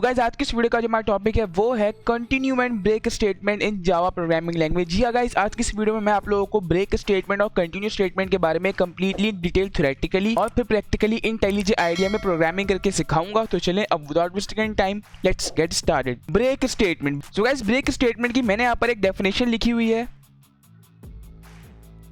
Guys आज की इस वीडियो का जो हमारा टॉपिक है वो है continue and break statement in Java programming language. जी गाइस आज की इस वीडियो में मैं आप लोगों को ब्रेक स्टेटमेंट और कंटिन्यू स्टेटमेंट के बारे में कंप्लीटली डिटेल थ्योरेटिकली और फिर प्रैक्टिकली इंटेलिजेंट आइडिया में प्रोग्रामिंग करके सिखाऊंगा। तो चलें अब without wasting time let's get started. Break statement. So guys break statement की मैंने यहाँ पर एक डेफिनेशन लिखी हुई है।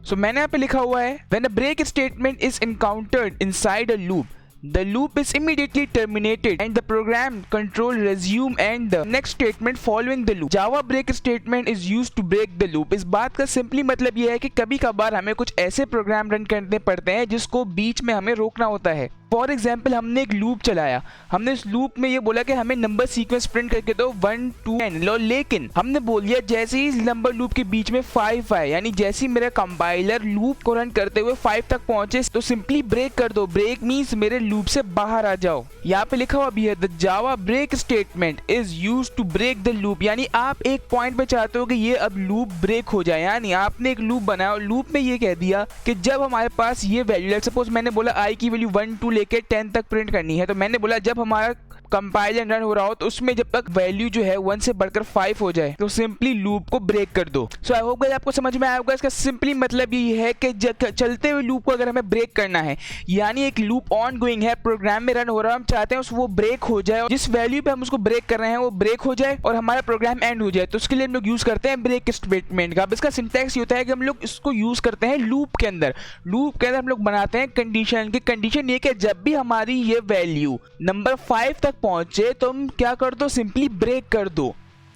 सो मैंने यहाँ पे लिखा हुआ है when a break statement is encountered inside a loop, the loop is immediately terminated and the program control resume and the next statement following the loop. Java break statement is used to break the loop. इस बात का simply मतलब यह है कि कभी कभार हमें कुछ ऐसे प्रोग्राम रन करने पड़ते हैं जिसको बीच में हमें रोकना होता है। फॉर एग्जाम्पल हमने एक लूप चलाया, हमने इस लूप में ये बोला कि हमें नंबर सीक्वेंस प्रिंट करके दो 1 2 10, लेकिन हमने बोल दिया जैसे ही नंबर लूप के बीच में 5 आए, यानी जैसे ही मेरा कंपाइलर लूप को रन करते हुए 5 तक पहुंचे तो सिंपली ब्रेक कर दो। ब्रेक मींस मेरे लूप से बाहर आ जाओ। यहाँ पे लिखा हुआ भी है the Java break statement is used to break the loop, यानी आप एक पॉइंट पे चाहते हो कि ये अब लूप ब्रेक हो जाए, यानी आपने एक लूप बनाया और लूप में ये कह दिया कि जब हमारे पास ये वैल्यू, सपोज मैंने बोला आई की वैल्यू 1 2 लेके 10 तक प्रिंट करनी है, तो मैंने बोला जब हमारा कंपाइलर रन हो रहा हो तो उसमें जब तक वैल्यू जो है 1 से बढ़कर 5 हो जाए तो सिंपली लूप को ब्रेक कर दो। सो आई होप गाइस आपको समझ में आया होगा। इसका सिंपली मतलब ये है कि चलते हुए लूप को अगर हमें ब्रेक करना है, यानी एक लूप ऑन गोइंग है, प्रोग्राम में रन हो रहा है, हम चाहते हैं वो ब्रेक हो जाए और जिस वैल्यू पे हम उसको ब्रेक कर रहे हैं वो ब्रेक हो जाए और हमारा प्रोग्राम एंड हो जाए, तो उसके लिए हम लोग यूज करते हैं ब्रेक स्टेटमेंट का। अब इसका सिंटैक्स ये होता है कि हम लोग इसको यूज करते हैं लूप के अंदर। लूप के अंदर हम लोग बनाते हैं कंडीशन की। कंडीशन ये कि जब भी हमारी ये वैल्यू नंबर 5 तक पहुंचे तो क्या कर दो, सिंपली ब्रेक कर दो।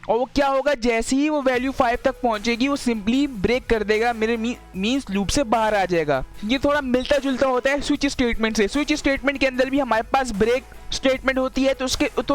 और वो क्या होगा, जैसे ही वो वैल्यू 5 तक पहुंचेगी वो सिंपली ब्रेक कर देगा, मेरे मींस लूप से बाहर आ जाएगा। ये थोड़ा मिलता जुलता होता है स्विच स्टेटमेंट से। स्विच स्टेटमेंट के अंदर भी हमारे पास ब्रेक स्टेटमेंट होती है, तो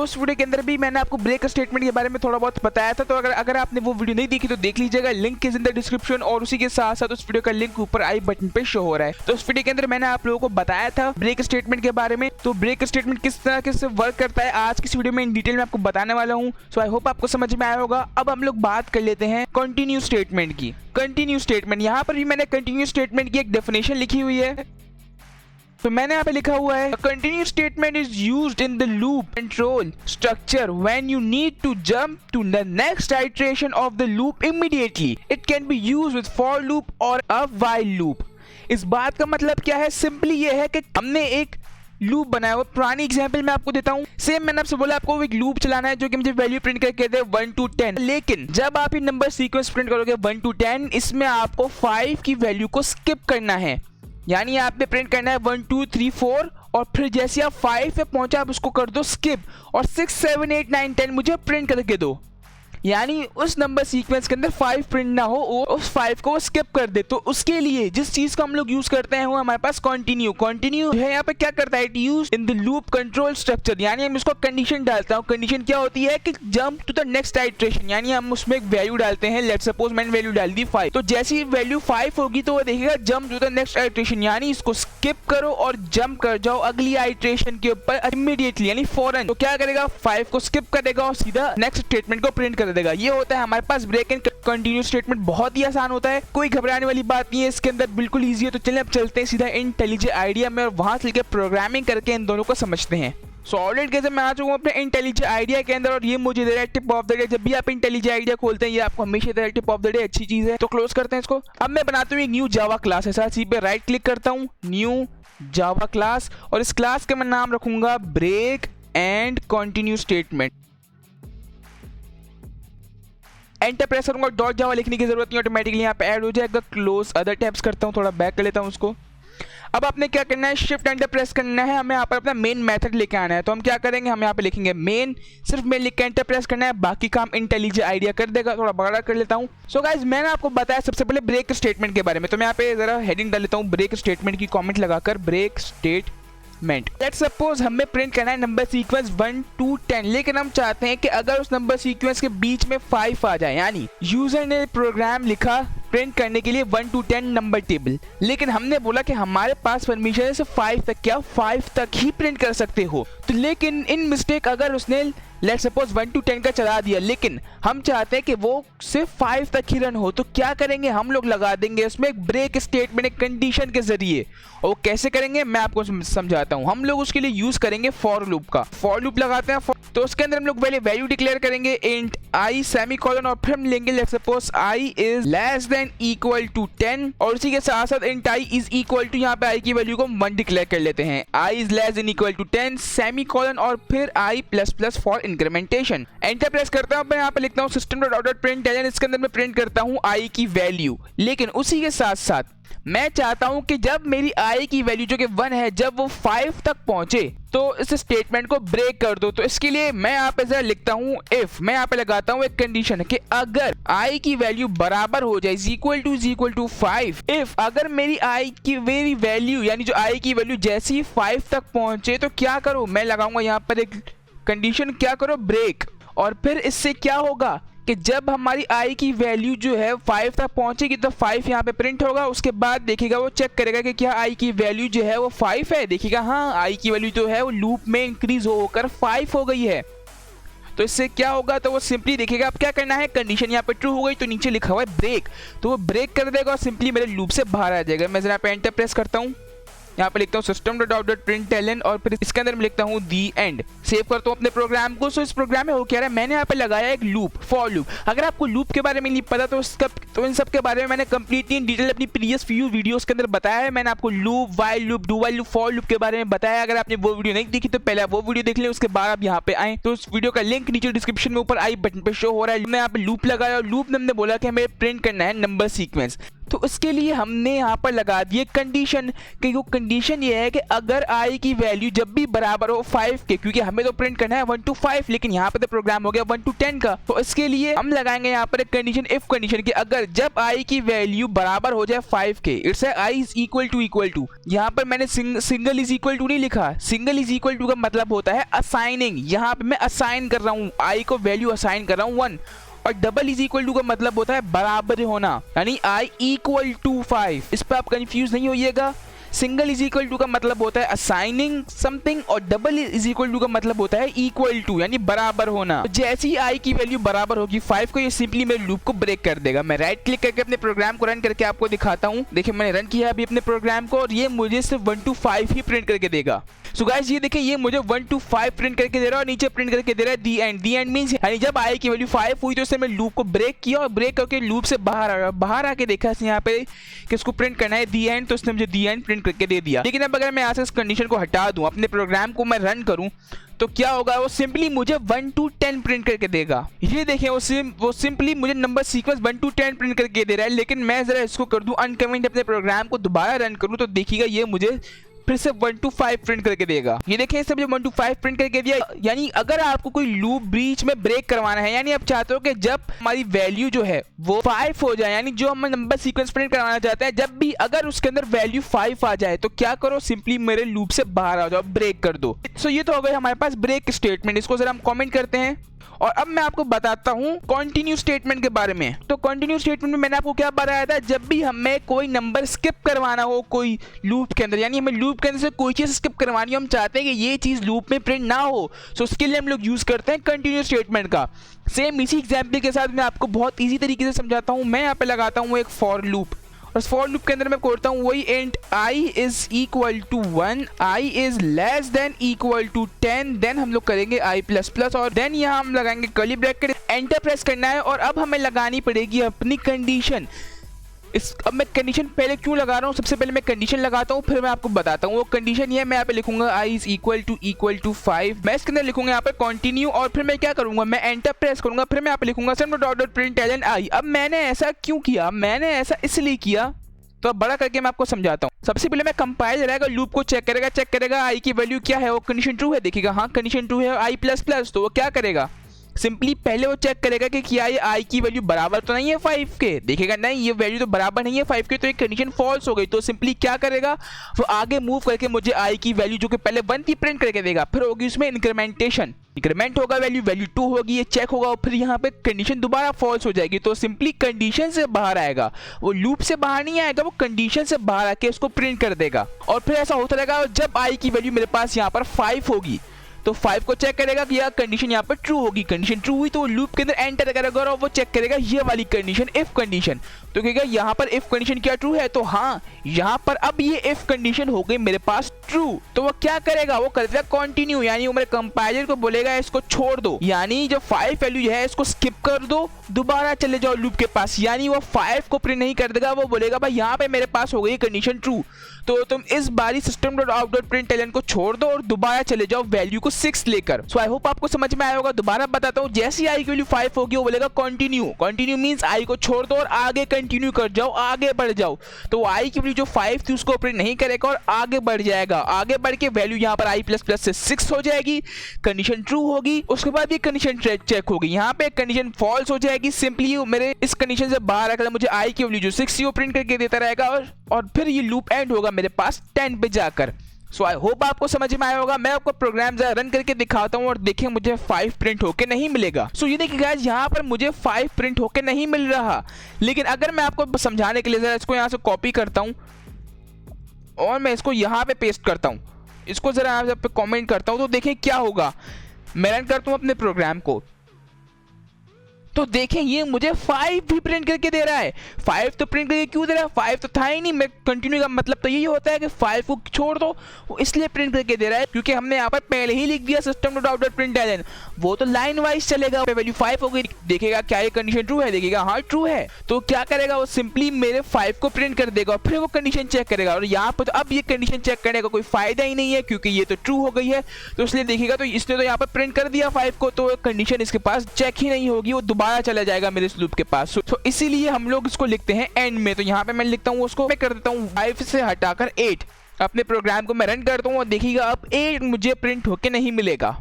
उस वीडियो के अंदर भी मैंने आपको ब्रेक स्टेटमेंट के बारे में थोड़ा बहुत बताया था। तो अगर आपने वो वीडियो नहीं देखी तो देख लीजिएगा, link is in the description और उसी के साथ साथ उस वीडियो का लिंक ऊपर आई बटन पे शो हो रहा है। तो उस वीडियो के अंदर मैंने आप लोगों को बताया था ब्रेक स्टेटमेंट के बारे में। तो ब्रेक स्टेटमेंट किस तरह से वर्क करता है आज की इस वीडियो में इन डिटेल में आपको बताने वाला हूँ। सो आई होप आपको समझ में आया होगा। अब हम लोग बात कर लेते हैं कंटिन्यू स्टेटमेंट की। कंटिन्यू स्टेटमेंट, यहाँ पर भी मैंने कंटिन्यू स्टेटमेंट की एक डेफिनेशन लिखी हुई है। तो मैंने यहाँ पे लिखा हुआ है continue statement is used in the loop control structure when you need to jump to the next iteration of the loop immediately. It can be used with for loop और अ व्हाइल लूप। इस बात का मतलब क्या है, simply ये है कि हमने एक लूप बनाया हुआ। पुरानी एग्जांपल मैं आपको देता हूँ। सेम मैंने आपसे बोला आपको एक लूप चलाना है जो कि मुझे वैल्यू प्रिंट करके दे 1 to 10, लेकिन जब आप ये नंबर सीक्वेंस प्रिंट करोगे 1 to 10, इसमें आपको 5 की वैल्यू को स्किप करना है, यानी आप पे प्रिंट करना है 1 2 3 4 और फिर जैसे आप 5 पे पहुंचा आप उसको कर दो स्किप और 6 7 8 9 10 मुझे प्रिंट करके दो, यानी उस नंबर सीक्वेंस के अंदर 5 प्रिंट ना हो, उस 5 को स्किप कर दे। तो उसके लिए जिस चीज का हम लोग यूज करते हैं वो हमारे पास कंटिन्यू है। यहाँ पे क्या करता है, it use in the loop control structure, यानी हम इसको कंडीशन डालता हूँ। कंडीशन क्या होती है कि jump to the next iteration, यानी हम उसमें एक वैल्यू डालते हैं। लेट्स सपोज मैंने वैल्यू डाल दी 5, तो जैसी ही वैल्यू 5 होगी तो वो देखेगा jump to the next iteration, यानी इसको स्किप करो और जंप कर जाओ अगली आइटरेशन के ऊपर इमीडिएटली, यानी फौरन। तो क्या करेगा, 5 को स्किप करेगा और सीधा नेक्स्ट स्टेटमेंट को प्रिंट कर देगा। ये होता है हमारे पास ब्रेक एंड कंटिन्यू स्टेटमेंट। बहुत ही आसान होता है, कोई घबराने वाली बात नहीं है इसके अंदर, बिल्कुल इजी है। तो चलिए अब चलते हैं सीधा इंटेलिजेंट आइडिया में और वहां से लेकर प्रोग्रामिंग करके इन दोनों को समझते हैं। सो ऑलरेडी कैसे मैं आ चुका हूँ अपने इंटेलिजेंट आइडिया के अंदर और ये मुझे दे रहा है टिप ऑफ द डे। जब भी आप इंटेलिजेंट आइडिया खोलते हैं ये आपको हमेशा दे रहा है टिप ऑफ द डे, अच्छी चीज है। तो क्लोज करते हैं इसको। अब मैं बनाता हूँ एक न्यू जावा क्लास है, साथ ही पे राइट क्लिक करता हूँ, न्यू जावा क्लास, और इस क्लास का मैं नाम रखूंगा break and continue statement. Enter press करूंगा, डॉट जावा लिखने की जरूरत नहीं, ऑटोमेटिकली यहाँ पे ऐड हो जाएगा। क्लोज अदर टैब्स करता हूँ, थोड़ा बैक कर लेता हूँ उसको। अब आपने क्या करना है, शिफ्ट एंटर प्रेस करना है, हमें यहाँ पर अपना मेन मेथड लेके आना है। तो हम क्या करेंगे, हम यहाँ पे लिखेंगे मेन, सिर्फ मेन लिख के एंटर प्रेस करना है, बाकी काम इंटेलिजेंट आइडिया कर देगा। थोड़ा बड़ा कर लेता हूँ। सो गाइस मैंने आपको बताया सबसे पहले ब्रेक स्टेटमेंट के बारे में, तो मैं यहाँ पे जरा हेडिंग डाल लेता हूँ ब्रेक स्टेटमेंट की, कॉमेंट लगाकर ब्रेक स्टेटमेंट। लेट्स सपोज हमें प्रिंट करना है नंबर सीक्वेंस 1 to 10, लेकिन हम चाहते हैं कि अगर उस नंबर सीक्वेंस के बीच में 5 आ जाए, यानी यूजर ने प्रोग्राम लिखा प्रिंट करने के लिए 1 to 10 नंबर टेबल, लेकिन हमने बोला कि हमारे पास परमिशन है सिर्फ 5 तक, क्या 5 तक ही प्रिंट कर सकते हो। तो लेकिन इन मिस्टेक अगर उसने लेट्स सपोज 1 to 10 का चला दिया, लेकिन हम चाहते हैं कि वो सिर्फ 5 तक ही रन हो, तो क्या करेंगे, हम लोग लगा देंगे उसमें एक ब्रेक स्टेटमेंट एक कंडीशन के जरिए। और वो कैसे करेंगे मैं आपको समझाता हूँ। हम लोग उसके लिए यूज करेंगे फॉर लूप का। फॉर लूप लगाते हैं तो उसके अंदर हम लोग पहले वैल्यू डिक्लेयर करेंगे इंट आई सेमीकोलन, और फिर हम लेंगे let's suppose i is less than equal to 10, और उसी के साथ साथ int i is equal to, यहाँ पे आई की वैल्यू को 1 डिक्लेयर कर लेते हैं। I is less than equal to 10 semicolon, और फिर I plus plus for incrementation. Enter press करता हूँ, मैं यहाँ पे लिखता हूँ system.out.println, इसके अंदर मैं प्रिंट करता हूँ आई की वैल्यू। लेकिन उसी के साथ साथ मैं चाहता हूं कि जब मेरी आई की वैल्यू जो कि 1 है, जब वो 5 तक पहुंचे तो इस स्टेटमेंट को ब्रेक कर दो। तो इसके लिए मैं यहाँ पे जरा लिखता हूं इफ, मैं यहाँ पे लगाता हूं एक कंडीशन कि अगर आई की वैल्यू बराबर हो जाए इक्वल टू 5, इफ अगर मेरी आई की वैल्यू यानी जो आई की वैल्यू जैसे ही 5 तक पहुंचे तो क्या करो, मैं लगाऊंगा यहाँ पर एक कंडीशन, क्या करो ब्रेक। और फिर इससे क्या होगा कि जब हमारी आई की वैल्यू जो है 5 तक पहुंचेगी तो 5 यहाँ पे प्रिंट होगा। उसके बाद देखिएगा वो चेक करेगा कि क्या आई की वैल्यू जो है वो 5 है। देखिएगा हाँ, आई की वैल्यू जो है वो लूप में इंक्रीज होकर 5 हो गई है। तो इससे क्या होगा, तो वो सिंपली देखिएगा अब क्या करना है, कंडीशन यहाँ पे ट्रू हो गई तो नीचे लिखा हुआ है ब्रेक, तो वो ब्रेक कर देगा और सिंपली मेरे लूप से बाहर आ जाएगा। मैं जरा पे एंटर प्रेस करता हूँ, यहाँ पे लिखता हूँ system.out.println, और फिर इसके अंदर मैं लिखता हूँ दी एंड, सेव करता हूँ अपने प्रोग्राम को। सो इस प्रोग्राम में हो क्या रहा है, मैंने यहाँ पे लगाया एक लूप, फॉर लूप। अगर आपको लूप के बारे में नहीं पता तो इन सब के बारे में मैंने कंप्लीटली इन डिटेल अपनी प्रीवियस फ्यू वीडियोस के अंदर बताया है। मैंने आपको loop, while loop, do while loop, for loop के बारे में बताया। अगर आपने वो वीडियो नहीं देखी तो पहले आप वो वीडियो देख लें, उसके बाद आप यहाँ पे आए तो उस वीडियो का लिंक नीचे डिस्क्रिप्शन में ऊपर आई बटन पे शो हो रहा है। मैं यहाँ पे लूप लगाया और लूप में हमने बोला कि हमें प्रिंट करना है नंबर सीक्वेंस। तो इसके लिए हमने यहाँ पर लगा दिए कंडीशन, कि वो कंडीशन ये है कि अगर आई की वैल्यू जब भी बराबर हो 5 के, क्योंकि हमें तो प्रिंट करना है 1 to 5, लेकिन यहाँ पे तो प्रोग्राम हो गया 1 to 10 का, तो इसके लिए हम लगाएंगे यहाँ पर एक कंडीशन, इफ कंडीशन की अगर जब आई की वैल्यू बराबर हो जाए 5 के, it's i is equal to. यहाँ पर मैंने सिंगल इज इक्वल टू नहीं लिखा, सिंगल इज इक्वल टू का मतलब होता है असाइनिंग। यहाँ पे मैं असाइन कर रहा हूँ, आई को वैल्यू असाइन कर रहा हूँ 1, और डबल इज इक्वल टू का मतलब होता है बराबर होना, यानी आई इक्वल टू 5। इस पर आप कंफ्यूज नहीं होइएगा। सिंगल इज इक्वल टू का मतलब होता है असाइनिंग समथिंग, और डबल इज इक्वल टू का मतलब होता है इक्वल टू, यानी बराबर होना। तो जैसे ही आई की वैल्यू बराबर होगी 5 को, ये सिंपली मेरे लूप को ब्रेक कर देगा। मैं राइट क्लिक करके अपने प्रोग्राम को रन करके आपको दिखाता हूँ। देखिए मैंने रन किया अभी अपने प्रोग्राम को, और ये मुझे सिर्फ 1 to 5 ही प्रिंट करके देगा। सो गाइस ये देखिए, ये मुझे 1 to 5 प्रिंट करके दे रहा है, और नीचे प्रिंट करके दे रहा है दी एंड। दी एंड मींस यानी जब आई की वैल्यू 5 हुई तो उससे मैं लूप को ब्रेक किया, और ब्रेक करके लूप से बाहर आके देखा यहाँ पे कि इसको प्रिंट करना है दी एंड, तो उसने मुझे दी एंड प्रिंट करके दे दिया। लेकिन अब अगर मैं यहाँ से इस कंडीशन को हटा दूं, अपने प्रोग्राम को मैं रन करूं, तो क्या होगा, वो सिंपली मुझे 1 to 10 प्रिंट करके देगा। ये देखें वो सिंपली मुझे नंबर सीक्वेंस 1 to 10 प्रिंट करके दे रहा है। लेकिन मैं जरा इसको कर दूं अनकमेंट, अपने प्रोग्राम को दोबारा रन करूं, तो देखिएगा ये मुझे फिर से 1 to 5 प्रिंट करके देगा। ये देखें इसने मुझे 1 to 5 प्रिंट करके दिया। यानी अगर आपको कोई लूप बीच में ब्रेक करवाना है, यानी आप चाहते हो कि जब हमारी वैल्यू जो है वो 5 हो जाए, यानी जो हम नंबर सीक्वेंस प्रिंट करवाना चाहते हैं, जब भी अगर उसके अंदर वैल्यू 5 आ जाए तो क्या करो, सिंपली मेरे लूप से बाहर आ जाओ, ब्रेक कर दो। सो ये तो हो गई हमारे पास ब्रेक स्टेटमेंट। इसको जरा हम कमेंट करते हैं, और अब मैं आपको बताता हूं कंटिन्यू स्टेटमेंट के बारे में। तो कंटिन्यू स्टेटमेंट में मैंने आपको क्या बताया था, जब भी हमें कोई नंबर स्किप करवाना हो कोई लूप के अंदर, यानी हमें लूप के अंदर से कोई चीज़ स्किप करवानी हो, हम चाहते हैं कि ये चीज़ लूप में प्रिंट ना हो, तो उसके लिए हम लोग यूज़ करते हैं कंटिन्यू स्टेटमेंट का। सेम इसी एग्जाम्पल के साथ मैं आपको बहुत ईजी तरीके से समझाता हूँ। मैं यहाँ पे लगाता हूँ एक फॉर लूप, और फॉर लूप के अंदर मैं करता हूँ वही int i is equal to 1, i is less than equal to 10, then हम लोग करेंगे आई प्लस प्लस, और देन यहाँ हम लगाएंगे कर्ली ब्रैकेट, एंटर प्रेस करना है। और अब हमें लगानी पड़ेगी अपनी कंडीशन। अब मैं कंडीशन पहले क्यों लगा रहा हूँ, सबसे पहले मैं कंडीशन लगाता हूँ, फिर मैं आपको बताता हूँ। वो कंडीशन ये मैं यहाँ पे लिखूंगा आई इज इक्वल टू 5, मैं इसके अंदर लिखूंगा यहाँ पे कंटिन्यू, और फिर मैं क्या करूंगा, मैं एंटर प्रेस करूंगा, फिर मैं यहाँ पे लिखूंगा system.out.println आई। अब मैंने ऐसा क्यों किया, मैंने ऐसा इसलिए किया, तो अब बड़ा करके मैं आपको समझाता हूँ। सबसे पहले मैं कंपाइल रहेगा, लूप को चेक करेगा आई की वैल्यू क्या है, वो कंडीशन ट्रू है। देखिएगा हाँ कंडीशन ट्रू है, आई प्लस प्लस, तो वो क्या करेगा, सिंपली पहले वो चेक करेगा कि क्या ये आई की वैल्यू बराबर तो नहीं है 5 के। देखेगा नहीं ये वैल्यू तो बराबर नहीं है 5 के, तो ये कंडीशन फॉल्स हो गई। तो सिंपली क्या करेगा, वो आगे मूव करके मुझे आई की वैल्यू जो कि पहले 1 थी प्रिंट करके देगा। फिर होगी उसमें इंक्रीमेंटेशन, इंक्रीमेंट होगा वैल्यू 2 होगी, ये चेक होगा और फिर यहाँ पे कंडीशन दोबारा फॉल्स हो जाएगी। तो सिंपली कंडीशन से बाहर आएगा, वो लूप से बाहर नहीं आएगा, वो कंडीशन से बाहर आके उसको प्रिंट कर देगा। और फिर ऐसा होता रहेगा जब आई की वैल्यू मेरे पास यहाँ पर 5 होगी तो 5 को चेक करेगा कि यार कंडीशन यहाँ पर ट्रू होगी। कंडीशन ट्रू हुई तो वो लूप के अंदर एंटर करेगा और वो चेक करेगा ये वाली कंडीशन, इफ कंडीशन। तो कहेगा यहाँ पर इफ कंडीशन क्या ट्रू है, तो हाँ यहाँ पर अब ये इफ कंडीशन हो गई मेरे पास ट्रू। तो वो क्या करेगा, वो करेगा कंटिन्यू, यानी वो मेरे कंपाइलर को बोलेगा इसको छोड़ दो, यानी जो 5 वैल्यू है इसको स्किप कर दो, दोबारा चले जाओ लूप के पास। यानी वो 5 को प्रिंट नहीं कर देगा, वो बोलेगा भाई यहाँ पे मेरे पास हो गई कंडीशन ट्रू, तो तुम इस बारी system.out.println को छोड़ दो और दोबारा चले जाओ वैल्यू को 6 लेकर। सो आई होप आपको समझ में आया होगा। दोबारा बताता हूँ, जैसी आई की वैल्यू 5 होगी वो बोलेगा कंटिन्यू। कंटिन्यू मींस आई को छोड़ दो और आगे कंटिन्यू कर जाओ, आगे बढ़ जाओ। तो आई की वैल्यू जो 5 थी उसको प्रिंट नहीं करेगा और आगे बढ़ जाएगा। आगे बढ़ के वैल्यू यहाँ पर आई प्लस प्लस से 6 हो जाएगी, कंडीशन ट्रू होगी। उसके बाद ये कंडीशन चेक होगी, यहाँ पे कंडीशन फॉल्स हो जाएगी। सिंपली मेरे इस कंडीशन से बाहर आकर मुझे आई की वैल्यू जो 6 वो प्रिंट करके देता रहेगा और फिर ये लूप एंड होगा मेरे पास 10 पे जाकर। सो आई होप आपको समझ में आया होगा। मैं आपको प्रोग्राम जरा रन करके दिखाता हूँ और देखिए मुझे 5 प्रिंट होके नहीं मिलेगा। सो ये देखिए गाइस, यहाँ पर मुझे 5 प्रिंट होके नहीं मिल रहा। लेकिन अगर मैं आपको समझाने के लिए जरा इसको यहाँ से कॉपी करता हूँ और मैं इसको यहाँ पे पेस्ट करता हूँ, इसको जरा यहाँ पे कॉमेंट करता हूँ, तो देखिए क्या होगा। मैं रन करता हूँ अपने प्रोग्राम को, तो देखें ये मुझे 5 भी प्रिंट करके दे रहा है। 5 तो प्रिंट करके क्यों दे रहा है, 5 तो था ही नहीं। मैं कंटिन्यू का मतलब तो यही होता है कि 5 को छोड़ दो, वो इसलिए प्रिंट करके दे रहा है क्योंकि हमने यहाँ पर पहले ही लिख दिया system.out.println, वो तो लाइन वाइज चलेगा। वैल्यू 5 हो गई, देखेगा क्या ये कंडीशन ट्रू है, देखेगा हाँ ट्रू है, तो क्या करेगा वो सिंपली मेरे 5 को प्रिंट कर देगा और फिर वो कंडीशन चेक करेगा। और यहाँ पर तो अब ये कंडीशन चेक करने का कोई फायदा ही नहीं है क्योंकि ये तो ट्रू हो गई है, तो इसलिए देखिएगा तो इसने तो यहाँ पर प्रिंट कर दिया 5 को, तो कंडीशन इसके पास चेक ही नहीं होगी, वो दोबारा चला जाएगा मेरे लूप के पास। तो इसीलिए हम लोग इसको लिखते हैं एंड में। तो यहाँ पे मैं लिखता हूँ, उसको मैं कर देता हूँ 5 से हटाकर 8। अपने प्रोग्राम को मैं रन करता हूँ और देखिएगा अब 8 मुझे प्रिंट होके नहीं मिलेगा।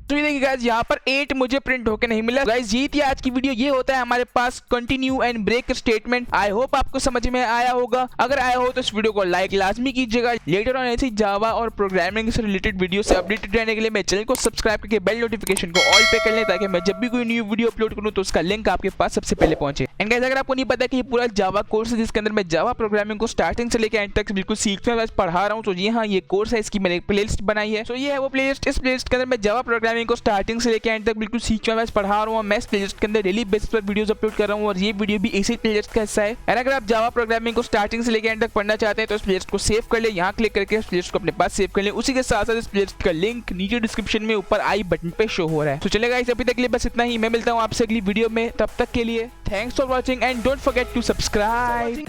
तो ये देखिए गाइस, यहाँ पर 8 मुझे प्रिंट होके नहीं मिला। गाइस ये थी आज की वीडियो। ये होता है हमारे पास continue and break statement. I hope आपको समझ में आया होगा। अगर आया हो तो इस वीडियो को लाइक लाजमी कीजिएगा। लेटर ऑन ऐसी जावा और प्रोग्रामिंग से रिलेटेड वीडियो से अपडेटेड रहने के लिए मेरे चैनल को सब्सक्राइब करके बेल नोटिफिकेशन को ऑल पे कर लें ताकि मैं जब भी कोई न्यू वीडियो अपलोड करूँ तो उसका लिंक आपके पास सबसे पहले पहुंचे। एंड गाइस अगर आपको नहीं पता कि ये पूरा जावा कोर्स है जिसके अंदर मैं जावा प्रोग्रामिंग को स्टार्टिंग से लेकर एंड तक बिल्कुल सीखने वाला पढ़ा रहा हूँ, तो जी हाँ ये कोर्स है, इसकी मैंने एक प्लेलिस्ट बनाई है। तो ये है वो प्लेलिस्ट। इस प्लेलिस्ट के अंदर मैं जावा प्रोग्रामिंग को स्टार्टिंग से एंड तक बिल्कुल सीखने वाला पढ़ा रहा हूँ। मैं इस प्लेलिस्ट के अंदर डेली बेसिस पर वीडियोस अपलोड कर रहा हूँ और ये वीडियो भी इसी प्लेलिस्ट का हिस्सा है। और अगर आप जावा प्रोग्रामिंग को स्टार्टिंग से लेकर एंड तक पढ़ना चाहते हैं तो इस प्लेलिस्ट को सेव कर ले, यहाँ क्लिक करके इस प्लेलिस्ट को अपने पास सेव कर ले। उसी के साथ साथ इस प्लेलिस्ट का लिंक नीचे डिस्क्रिप्शन में ऊपर आई बटन पे शो हो रहा है। तो चलेगा इस अभी तक के लिए बस इतना ही। मैं मिलता हूँ आपसे अगली वीडियो में, तब तक के लिए thanks for watching and don't forget to subscribe.